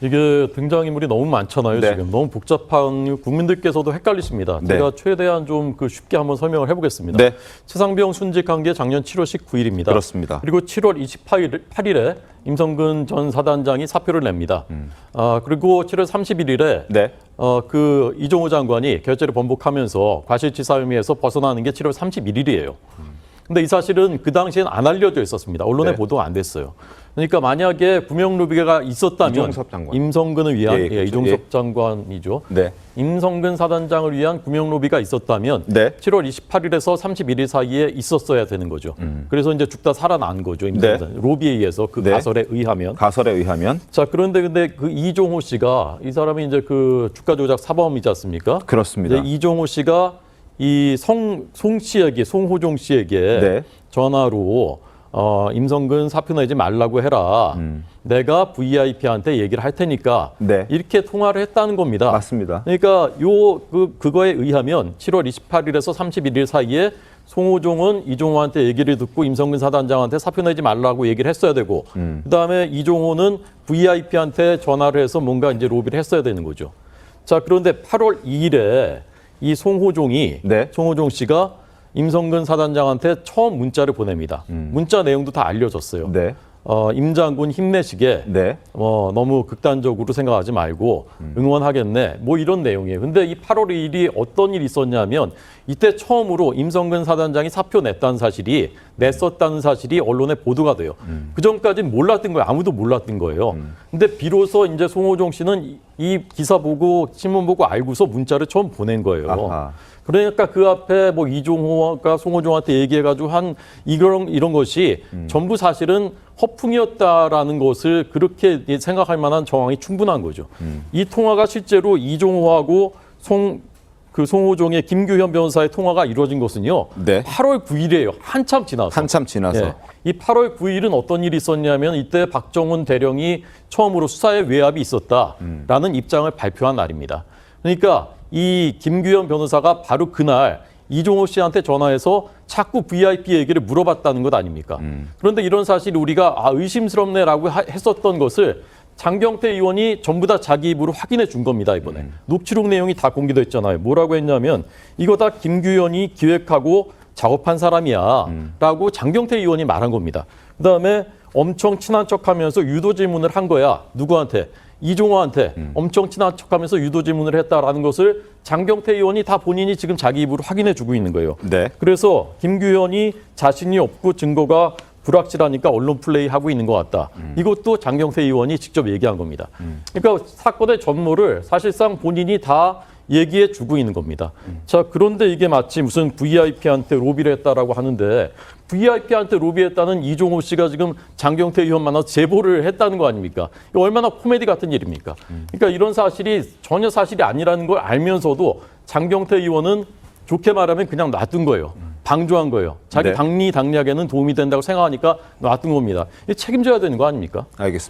이게 등장인물이 너무 많잖아요. 네. 지금 너무 복잡한 국민들께서도 헷갈리십니다. 네. 제가 최대한 좀 쉽게 한번 설명을 해보겠습니다. 네. 최상병 순직한 게 작년 7월 19일입니다. 그렇습니다. 그리고 7월 28일에 임성근 전 사단장이 사표를 냅니다. 그리고 7월 31일에 네. 이종호 장관이 결재를 번복하면서 과실치사 혐의에서 벗어나는 게 7월 31일이에요. 근데 이 사실은 그 당시엔 안 알려져 있었습니다. 언론에 네. 보도가 안 됐어요. 그러니까 만약에 구명로비가 있었다면 이종섭 장관. 임성근을 위한 예, 그렇죠. 이종섭 예. 장관이죠. 네. 임성근 사단장을 위한 구명로비가 있었다면 네. 7월 28일에서 31일 사이에 있었어야 되는 거죠. 그래서 이제 죽다 살아난 거죠. 임성근 로비에 의해서 그 네. 가설에 의하면. 가설에 의하면 자, 그런데 그 이종호 씨가 이 사람이 이제 그 주가 조작 사범이지 않습니까? 그렇습니다. 이제 이종호 씨가 이 송호종 씨에게 네. 전화로 임성근 사표 내지 말라고 해라. 내가 VIP한테 얘기를 할 테니까 네. 이렇게 통화를 했다는 겁니다. 맞습니다. 그러니까 그거에 의하면 7월 28일에서 31일 사이에 송호종은 이종호한테 얘기를 듣고 임성근 사단장한테 사표 내지 말라고 얘기를 했어야 되고 그다음에 이종호는 VIP한테 전화를 해서 뭔가 이제 로비를 했어야 되는 거죠. 자, 그런데 8월 2일에 이 송호종이 네. 송호종 씨가 임성근 사단장한테 처음 문자를 보냅니다. 문자 내용도 다 알려졌어요. 네. 임 장군 힘내시게 네. 너무 극단적으로 생각하지 말고 응원하겠네. 뭐 이런 내용이에요. 근데 이 8월 2일이 어떤 일이 있었냐면 이때 처음으로 임성근 사단장이 사표 냈었다는 사실이 언론에 보도가 돼요. 그전까지는 몰랐던 거예요. 아무도 몰랐던 거예요. 근데 비로소 이제 송호종 씨는 이 기사 보고 신문 보고 알고서 문자를 처음 보낸 거예요. 아하. 그러니까 그 앞에 뭐 이종호가 송호종한테 얘기해가지고 한 이런 것이 전부 사실은 허풍이었다라는 것을 그렇게 생각할 만한 정황이 충분한 거죠. 이 통화가 실제로 이종호하고 송호종의 김규현 변호사의 통화가 이루어진 것은요. 네. 8월 9일이에요. 한참 지나서. 예. 이 8월 9일은 어떤 일이 있었냐면 이때 박정훈 대령이 처음으로 수사에 외압이 있었다라는 입장을 발표한 날입니다. 그러니까 이 김규현 변호사가 바로 그날 이종호 씨한테 전화해서 자꾸 VIP 얘기를 물어봤다는 것 아닙니까? 그런데 이런 사실이 우리가 의심스럽네라고 했었던 것을 장경태 의원이 전부 다 자기 입으로 확인해 준 겁니다, 이번에. 녹취록 내용이 다 공개됐잖아요. 뭐라고 했냐면 이거 다 김규현이 기획하고 작업한 사람이야 라고 장경태 의원이 말한 겁니다. 그다음에 엄청 친한 척하면서 유도 질문을 한 거야. 누구한테? 이종호한테 엄청 친한 척하면서 유도 질문을 했다라는 것을 장경태 의원이 다 본인이 지금 자기 입으로 확인해 주고 있는 거예요. 네. 그래서 김규현이 자신이 없고 증거가 불확실하니까 언론 플레이하고 있는 것 같다. 이것도 장경태 의원이 직접 얘기한 겁니다. 그러니까 사건의 전모를 사실상 본인이 다 얘기해 주고 있는 겁니다. 자, 그런데 이게 마치 무슨 VIP한테 로비를 했다라고 하는데 VIP한테 로비했다는 이종호 씨가 지금 장경태 의원 만나서 제보를 했다는 거 아닙니까? 이거 얼마나 코미디 같은 일입니까? 그러니까 이런 사실이 전혀 사실이 아니라는 걸 알면서도 장경태 의원은 좋게 말하면 그냥 놔둔 거예요. 방조한 거예요. 자기 네. 당리당략에는 도움이 된다고 생각하니까 놔둔 겁니다. 책임져야 되는 거 아닙니까? 알겠습니다.